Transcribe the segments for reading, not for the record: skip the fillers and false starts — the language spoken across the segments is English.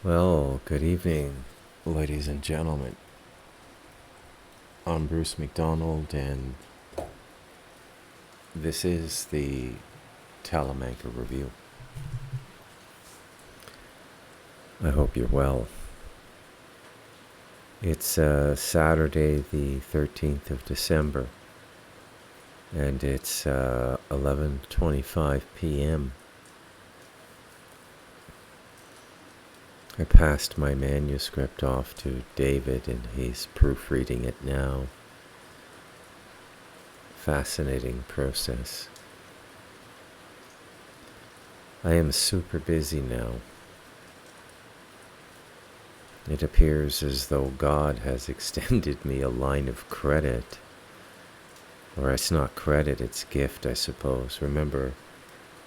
Well, good evening, ladies and gentlemen. I'm Bruce McDonald, and this is the Talamanca Review. I hope you're well. It's Saturday, the 13th of December, and it's 11:25 p.m. I passed my manuscript off to David, and he's proofreading it now. Fascinating process. I am super busy now. It appears as though God has extended me a line of credit. Or it's not credit, it's gift, I suppose. Remember,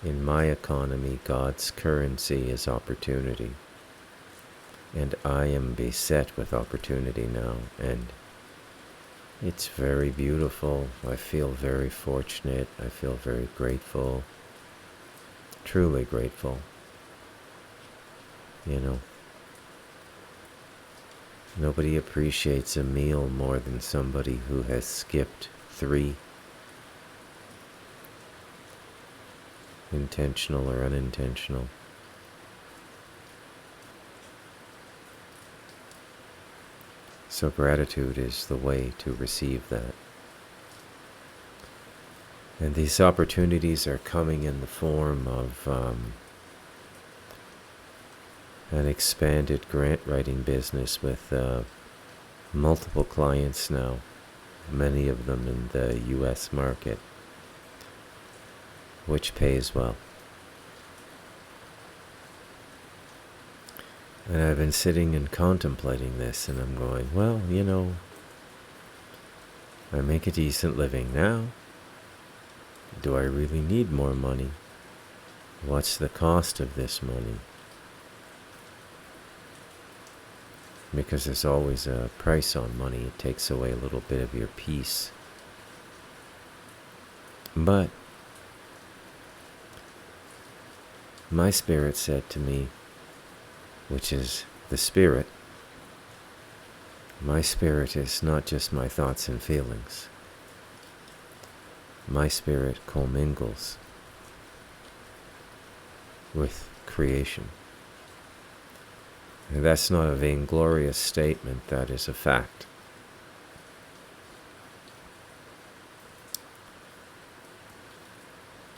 in my economy, God's currency is opportunity. And I am beset with opportunity now, and it's very beautiful. I feel very fortunate. I feel very grateful. Truly grateful. Nobody appreciates a meal more than somebody who has skipped 3, intentional or unintentional. So gratitude is the way to receive that. And these opportunities are coming in the form of an expanded grant writing business with multiple clients now, many of them in the US market, which pays well. And I've been sitting and contemplating this, and I'm going, well, I make a decent living now. Do I really need more money? What's the cost of this money? Because there's always a price on money. It takes away a little bit of your peace. But my spirit said to me, which is the spirit, my spirit is not just my thoughts and feelings. My spirit commingles with creation. And that's not a vainglorious statement, that is a fact.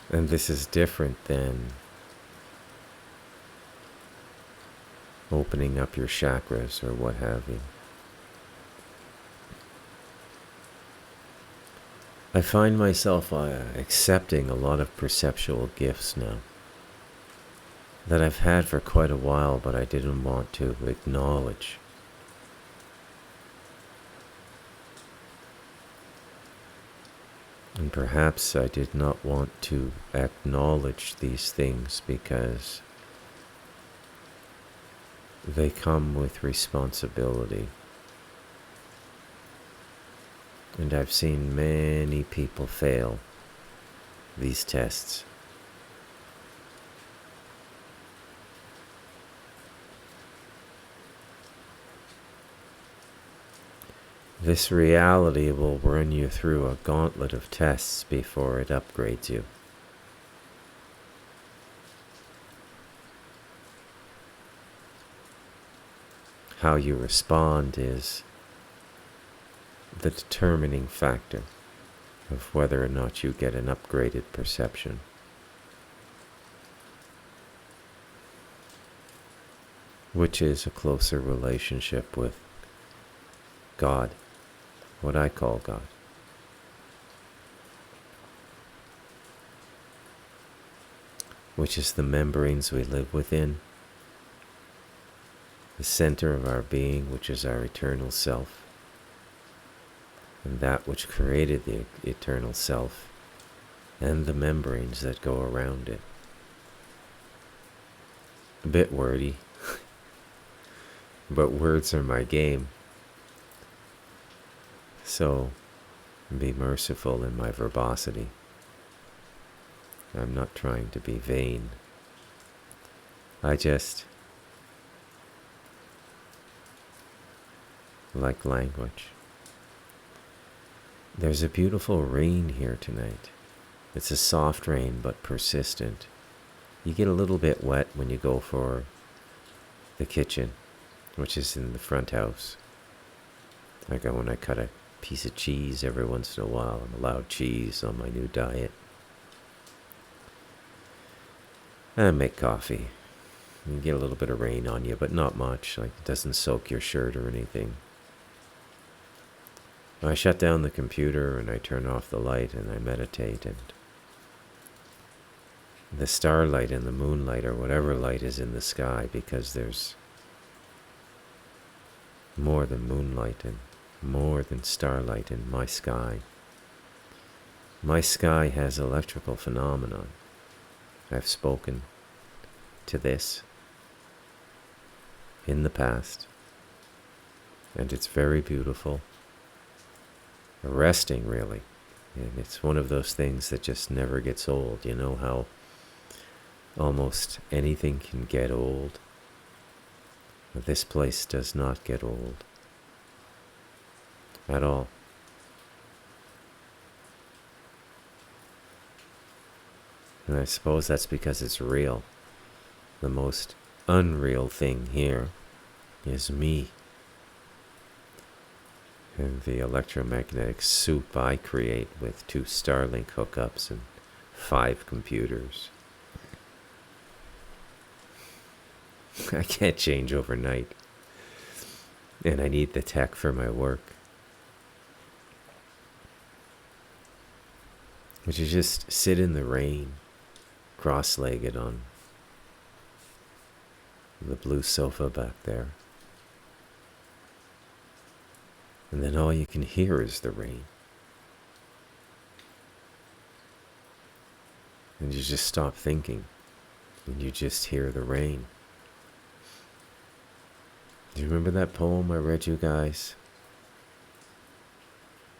And this is different than opening up your chakras or what have you. I find myself accepting a lot of perceptual gifts now that I've had for quite a while, but I didn't want to acknowledge. And perhaps I did not want to acknowledge these things because they come with responsibility. And I've seen many people fail these tests. This reality will run you through a gauntlet of tests before it upgrades you. How you respond is the determining factor of whether or not you get an upgraded perception. Which is a closer relationship with God, what I call God. Which is the membranes we live within, the center of our being, which is our eternal self, and that which created the eternal self, and the membranes that go around it. A bit wordy, but words are my game. So be merciful in my verbosity. I'm not trying to be vain. I just like language. There's a beautiful rain here tonight. It's a soft rain, but persistent. You get a little bit wet when you go for the kitchen, which is in the front house. I go when I cut a piece of cheese every once in a while. I'm allowed cheese on my new diet. And make coffee. You get a little bit of rain on you, but not much. Like, it doesn't soak your shirt or anything. I shut down the computer and I turn off the light and I meditate, and the starlight and the moonlight or whatever light is in the sky, because there's more than moonlight and more than starlight in my sky. My sky has electrical phenomenon. I've spoken to this in the past, and it's very beautiful, arresting really, and it's one of those things that just never gets old. You know how almost anything can get old? This place does not get old at all. And I suppose that's because it's real. The most unreal thing here is me and the electromagnetic soup I create with 2 Starlink hookups and 5 computers. I can't change overnight, and I need the tech for my work. Would you just sit in the rain, cross-legged on the blue sofa back there, and then all you can hear is the rain, and you just stop thinking and you just hear the rain. Do you remember that poem I read you guys?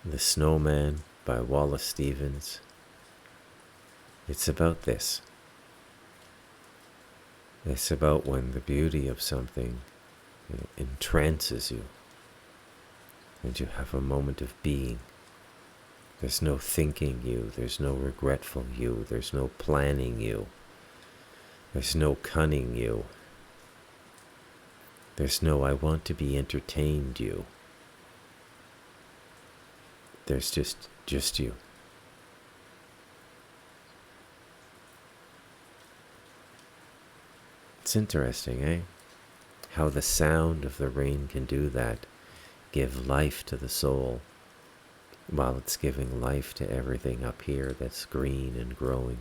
The Snowman by Wallace Stevens. It's about this. It's about when the beauty of something entrances you and you have a moment of being. There's no thinking you, there's no regretful you, there's no planning you, there's no cunning you. There's no I want to be entertained you. There's just you. It's interesting, eh? How the sound of the rain can do that. Give life to the soul, while it's giving life to everything up here that's green and growing.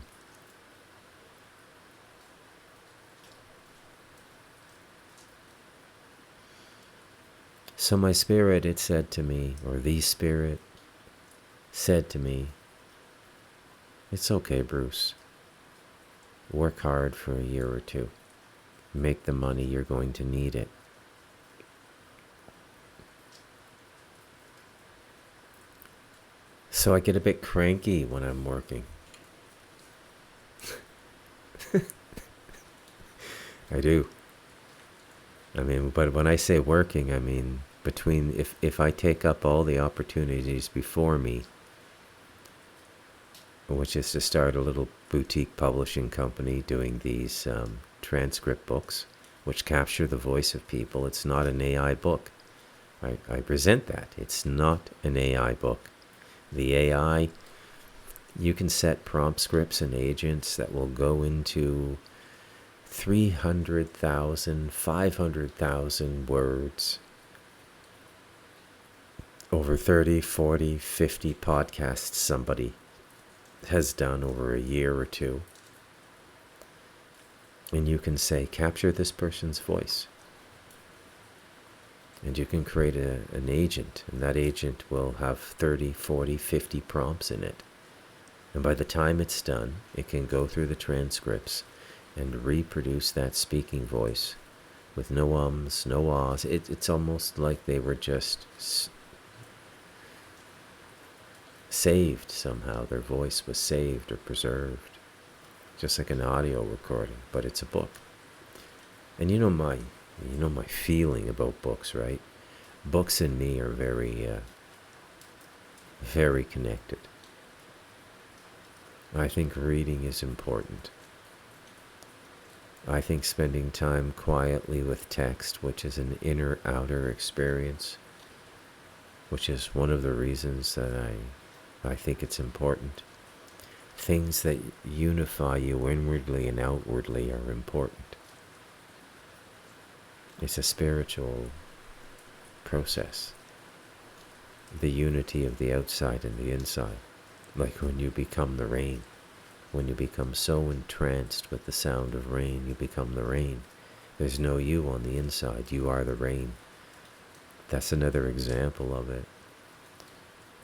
So my spirit, it said to me, or the spirit said to me, it's okay, Bruce. Work hard for a year or 2. Make the money, you're going to need it. So I get a bit cranky when I'm working. I do. I mean, but when I say working, I mean between, if I take up all the opportunities before me, which is to start a little boutique publishing company doing these transcript books, which capture the voice of people. It's not an AI book. I present that. It's not an AI book. The AI, you can set prompt scripts and agents that will go into 300,000, 500,000 words over 30, 40, 50 podcasts somebody has done over a year or 2. And you can say, capture this person's voice. And you can create an agent, and that agent will have 30, 40, 50 prompts in it. And by the time it's done, it can go through the transcripts and reproduce that speaking voice with no ums, no ahs. It's almost like they were just saved somehow. Their voice was saved or preserved, just like an audio recording, but it's a book. And you know my feeling about books, right? Books and me are very connected. I think reading is important. I think spending time quietly with text, which is an inner-outer experience, which is one of the reasons that I think it's important. Things that unify you inwardly and outwardly are important. It's a spiritual process. The unity of the outside and the inside. Like when you become the rain. When you become so entranced with the sound of rain, you become the rain. There's no you on the inside. You are the rain. That's another example of it.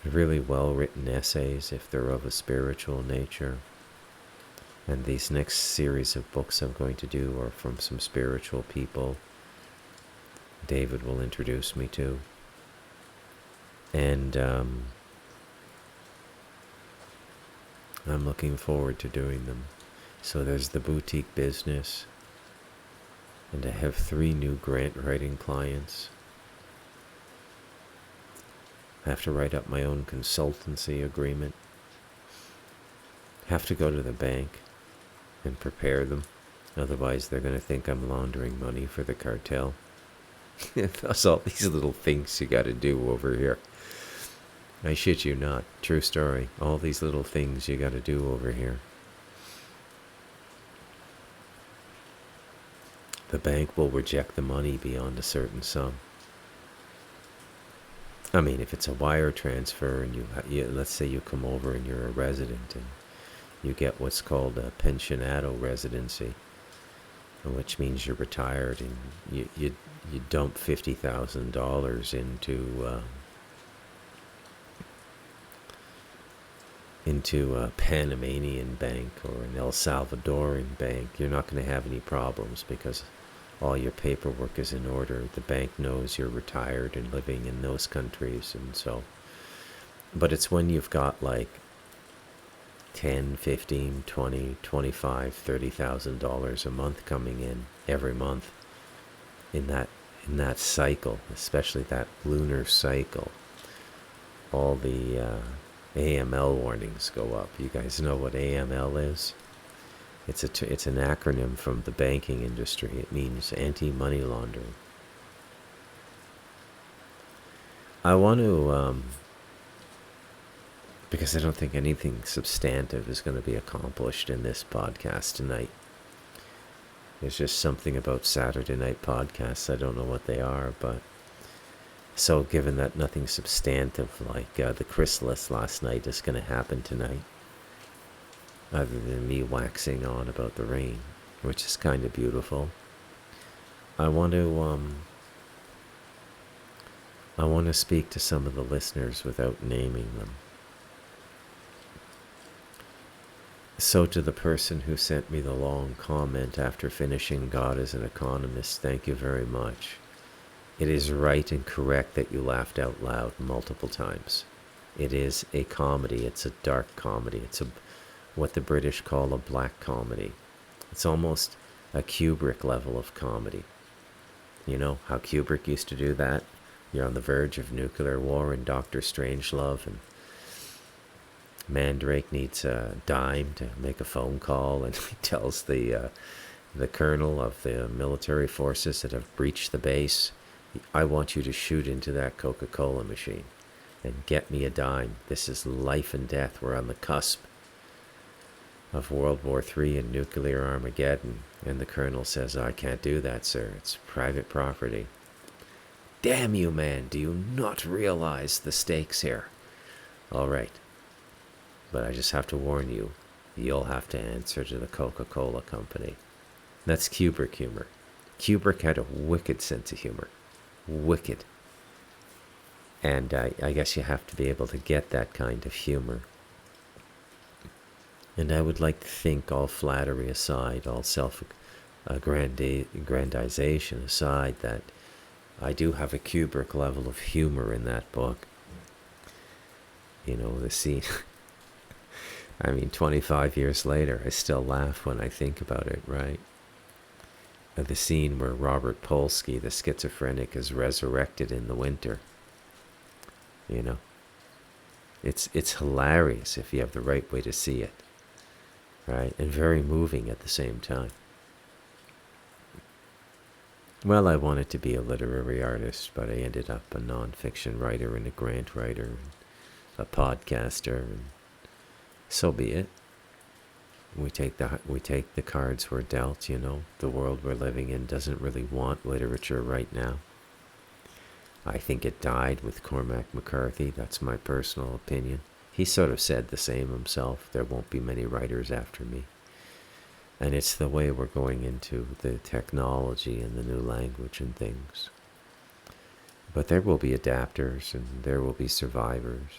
Really well-written essays, if they're of a spiritual nature. And these next series of books I'm going to do are from some spiritual people David will introduce me to. And I'm looking forward to doing them. So there's the boutique business, and I have 3 new grant writing clients. I have to write up my own consultancy agreement. Have to go to the bank and prepare them. Otherwise they're going to think I'm laundering money for the cartel. That's all these little things you got to do over here. I shit you not. True story. All these little things you got to do over here. The bank will reject the money beyond a certain sum. I mean, if it's a wire transfer and you let's say you come over and you're a resident and you get what's called a pensionado residency, which means you're retired and you dump $50,000 into a Panamanian bank or an El Salvadoran bank, you're not going to have any problems because all your paperwork is in order. The bank knows you're retired and living in those countries, and so. But it's when you've got like 10, 15, 20, 25, $30,000 a month coming in every month in that cycle, especially that lunar cycle, all the AML warnings go up. You guys know what AML is? It's an acronym from the banking industry. It means anti-money laundering. I want to, because I don't think anything substantive is going to be accomplished in this podcast tonight. There's just something about Saturday night podcasts. I don't know what they are, but so given that nothing substantive like the chrysalis last night is going to happen tonight, other than me waxing on about the rain, which is kind of beautiful, I want to speak to some of the listeners without naming them. So to the person who sent me the long comment after finishing God as an Economist, thank you very much. It is right and correct that you laughed out loud multiple times. It is a comedy. It's a dark comedy. It's what the British call a black comedy. It's almost a Kubrick level of comedy. You know how Kubrick used to do that? You're on the verge of nuclear war and Dr. Strangelove, and Mandrake needs a dime to make a phone call, and he tells the colonel of the military forces that have breached the base, I want you to shoot into that Coca-Cola machine and get me a dime. This is life and death. We're on the cusp of World War III and nuclear Armageddon. And the colonel says, I can't do that, sir. It's private property. Damn you, man. Do you not realize the stakes here? All right. But I just have to warn you, you'll have to answer to the Coca-Cola company. That's Kubrick humor. Kubrick had a wicked sense of humor. Wicked. And I guess you have to be able to get that kind of humor. And I would like to think, all flattery aside, all self-aggrandization aside, that I do have a Kubrick level of humor in that book. You know, the scene... I mean, 25 years later, I still laugh when I think about it, right? the scene where Robert Polsky, the schizophrenic, is resurrected in the winter. You know, it's hilarious if you have the right way to see it, right? And very moving at the same time. Well, I wanted to be a literary artist, but I ended up a nonfiction writer and a grant writer and a podcaster, and so be it. We take the cards we're dealt. You know, the world we're living in doesn't really want literature right now. I think it died with Cormac McCarthy. That's my personal opinion. He sort of said the same himself. There won't be many writers after me. And it's the way we're going into the technology and the new language and things. But there will be adapters and there will be survivors.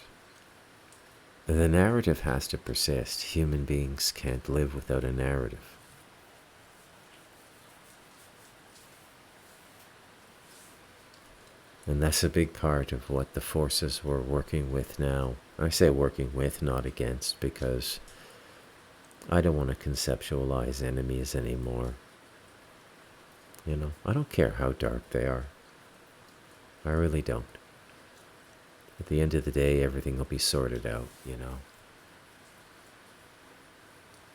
The narrative has to persist. Human beings can't live without a narrative. And that's a big part of what the forces we're working with now. I say working with, not against, because I don't want to conceptualize enemies anymore. You know, I don't care how dark they are. I really don't. At the end of the day, everything will be sorted out, you know.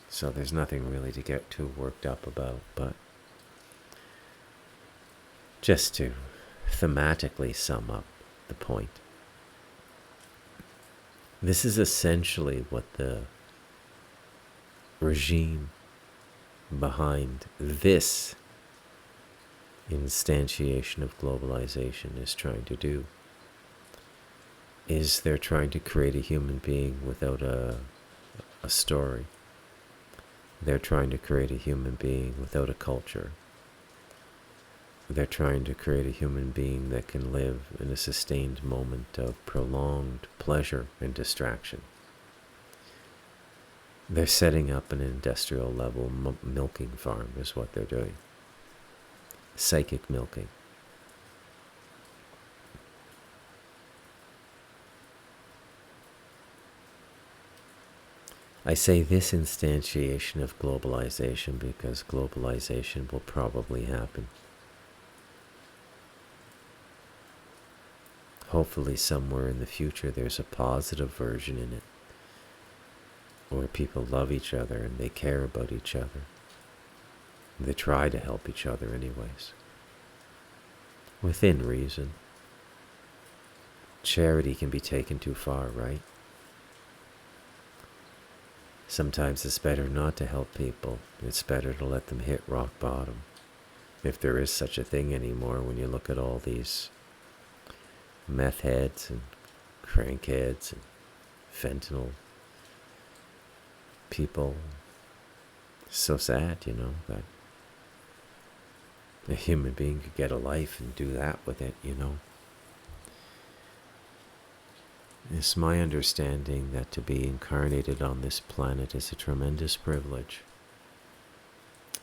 So there's nothing really to get too worked up about, but just to thematically sum up the point. This is essentially what the regime behind this instantiation of globalization is trying to do. Is they're trying to create a human being without a story. They're trying to create a human being without a culture. They're trying to create a human being that can live in a sustained moment of prolonged pleasure and distraction. They're setting up an industrial level milking farm is what they're doing. Psychic milking. I say this instantiation of globalization because globalization will probably happen. Hopefully somewhere in the future there's a positive version in it, where people love each other and they care about each other. They try to help each other anyways. Within reason. Charity can be taken too far, right? Sometimes it's better not to help people. It's better to let them hit rock bottom. If there is such a thing anymore, when you look at all these meth heads and crankheads and fentanyl people. It's so sad, you know, that a human being could get a life and do that with it, you know. It's my understanding that to be incarnated on this planet is a tremendous privilege.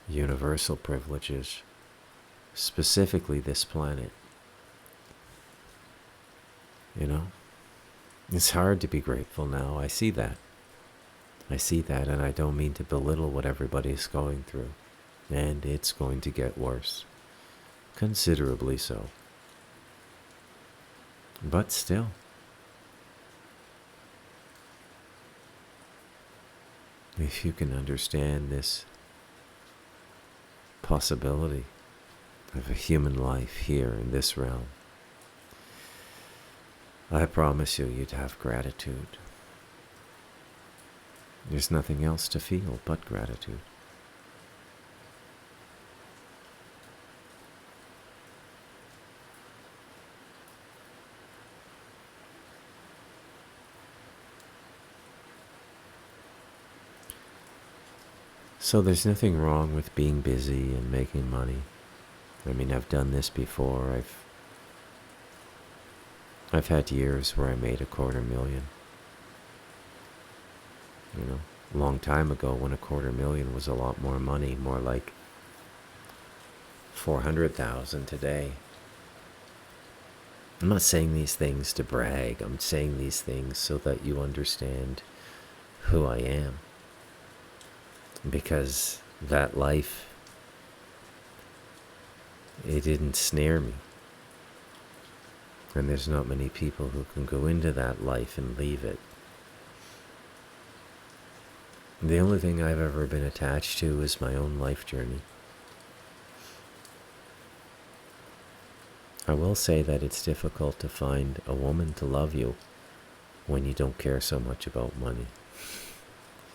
Universal privileges, specifically this planet. You know, it's hard to be grateful now. I see that. And I don't mean to belittle what everybody's going through. And it's going to get worse. Considerably so. But still. If you can understand this possibility of a human life here in this realm, I promise you, you'd have gratitude. There's nothing else to feel but gratitude. So there's nothing wrong with being busy and making money. I mean, I've done this before. I've had years where I made $250,000. You know, a long time ago when $250,000 was a lot more money, more like 400,000 today. I'm not saying these things to brag. I'm saying these things so that you understand who I am. Because that life it didn't snare me. And there's not many people who can go into that life and leave it. The only thing I've ever been attached to is my own life journey. I will say that it's difficult to find a woman to love you when you don't care so much about money.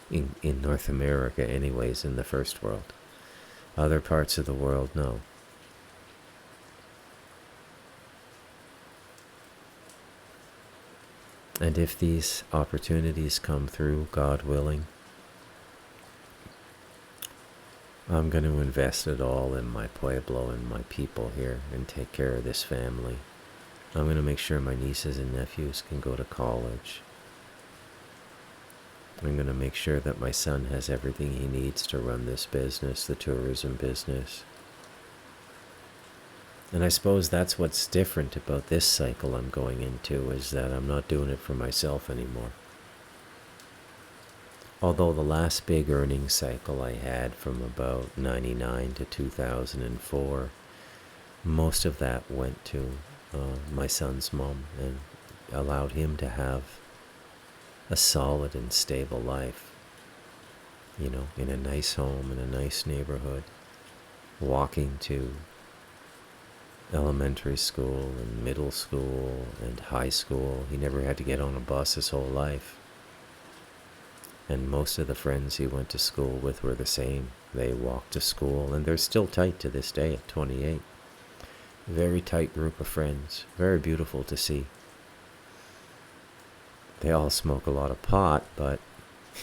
In North America anyways, in the first world. Other parts of the world, no. And if these opportunities come through, God willing, I'm going to invest it all in my pueblo and my people here and take care of this family. I'm going to make sure my nieces and nephews can go to college. I'm going to make sure that my son has everything he needs to run this business, the tourism business. And I suppose that's what's different about this cycle I'm going into, is that I'm not doing it for myself anymore. Although the last big earnings cycle I had from about 99 to 2004, most of that went to my son's mom and allowed him to have a solid and stable life, you know, in a nice home, in a nice neighborhood, walking to elementary school and middle school and high school. He never had to get on a bus his whole life. And most of the friends he went to school with were the same. They walked to school, and they're still tight to this day at 28. Very tight group of friends. Very beautiful to see. They all smoke a lot of pot, but,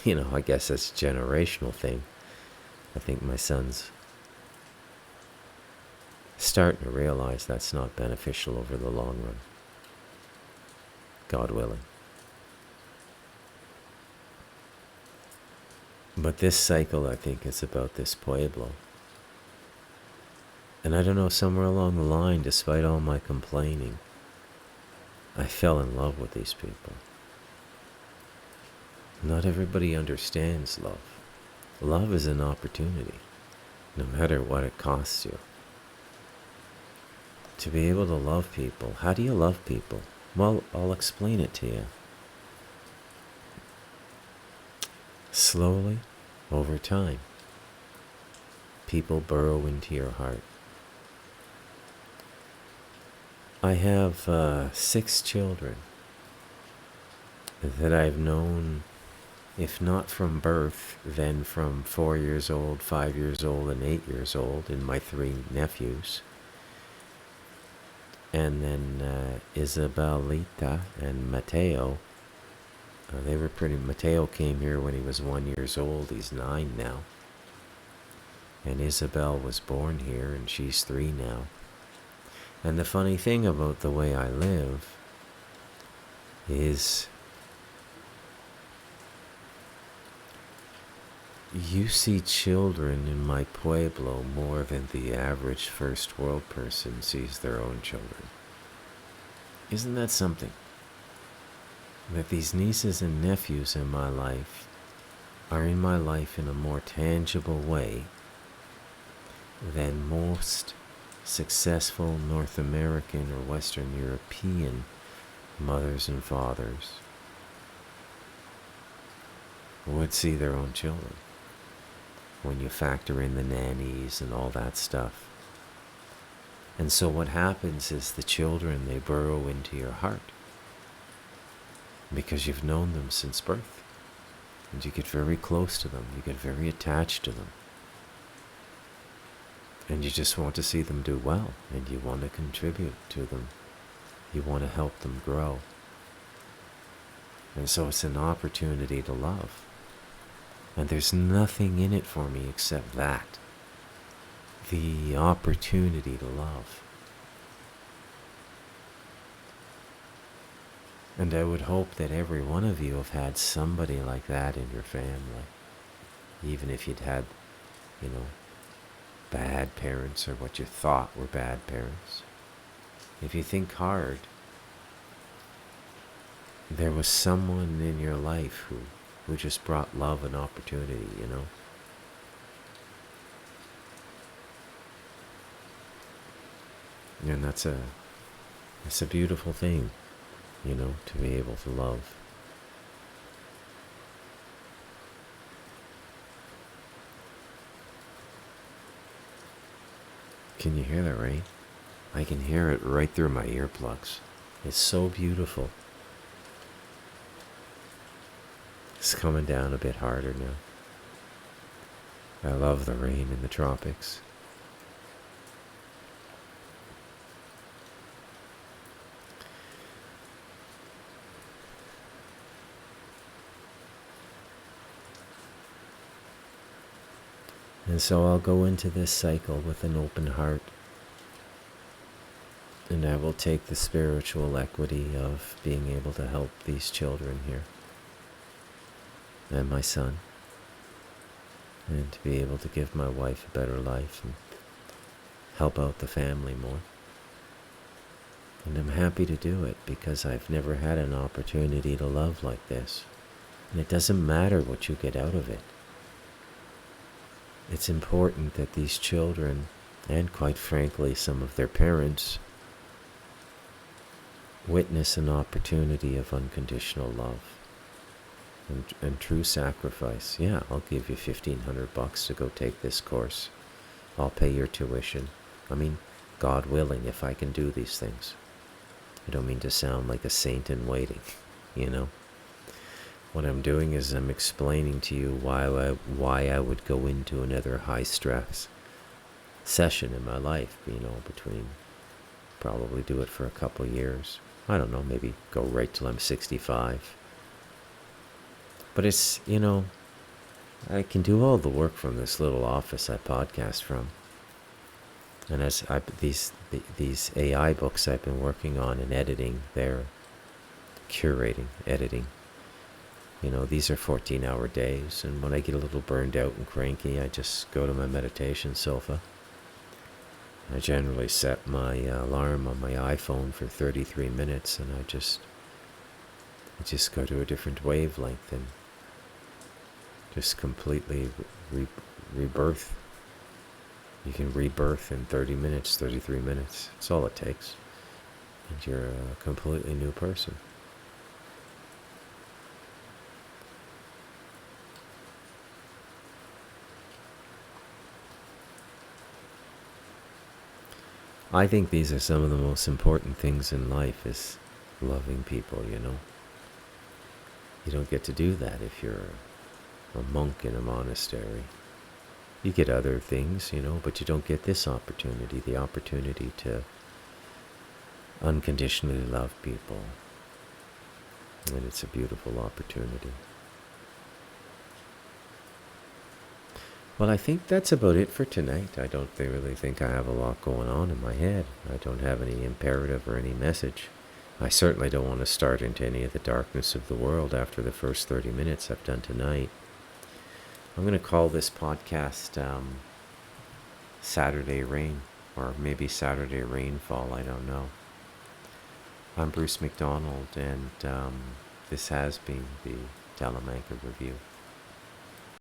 you know, I guess that's a generational thing. I think my son's starting to realize that's not beneficial over the long run. God willing. But this cycle, I think, is about this pueblo. And I don't know, somewhere along the line, despite all my complaining, I fell in love with these people. Not everybody understands love. Love is an opportunity, no matter what it costs you. To be able to love people. How do you love people? Well, I'll explain it to you. Slowly, over time, people burrow into your heart. I have 6 children that I've known, if not from birth, then from 4 years old, 5 years old, and 8 years old, and my 3 nephews. And then Isabelita and Mateo. They were pretty. Mateo came here when he was 1 year old. He's 9 now. And Isabel was born here, and she's 3 now. And the funny thing about the way I live is you see children in my pueblo more than the average first world person sees their own children. Isn't that something? That these nieces and nephews in my life are in my life in a more tangible way than most successful North American or Western European mothers and fathers would see their own children, when you factor in the nannies and all that stuff. And so what happens is the children, they burrow into your heart because you've known them since birth, and you get very close to them, you get very attached to them, and you just want to see them do well, and you want to contribute to them, you want to help them grow. And so it's an opportunity to love. And there's nothing in it for me except that. The opportunity to love. And I would hope that every one of you have had somebody like that in your family. Even if you'd had, bad parents or what you thought were bad parents. If you think hard, there was someone in your life who just brought love and opportunity, And that's a beautiful thing, to be able to love. Can you hear the rain? I can hear it right through my earplugs. It's so beautiful. It's coming down a bit harder now. I love the rain in the tropics. And so I'll go into this cycle with an open heart. And I will take the spiritual equity of being able to help these children here. And my son. And to be able to give my wife a better life and help out the family more. And I'm happy to do it because I've never had an opportunity to love like this. And it doesn't matter what you get out of it. It's important that these children, and quite frankly some of their parents, witness an opportunity of unconditional love and true sacrifice. Yeah, I'll give you $1,500 to go take this course. I'll pay your tuition. I mean, God willing, if I can do these things. I don't mean to sound like a saint in waiting, What I'm doing is I'm explaining to you why I would go into another high stress session in my life, between probably do it for a couple years. I don't know, maybe go right till I'm 65. But it's, I can do all the work from this little office I podcast from. And as these AI books I've been working on and editing, they're curating, editing. These are 14-hour days, and when I get a little burned out and cranky, I just go to my meditation sofa. I generally set my alarm on my iPhone for 33 minutes, and I just go to a different wavelength and just completely rebirth. You can rebirth in 30 minutes, 33 minutes. That's all it takes. And you're a completely new person. I think these are some of the most important things in life, is loving people, You don't get to do that if you're a monk in a monastery. You get other things, but you don't get this opportunity, the opportunity to unconditionally love people. And it's a beautiful opportunity. Well, I think that's about it for tonight. I don't really think I have a lot going on in my head. I don't have any imperative or any message. I certainly don't want to start into any of the darkness of the world after the first 30 minutes I've done tonight. I'm going to call this podcast Saturday Rain, or maybe Saturday Rainfall, I don't know. I'm Bruce McDonald, and this has been the Talamanca Review.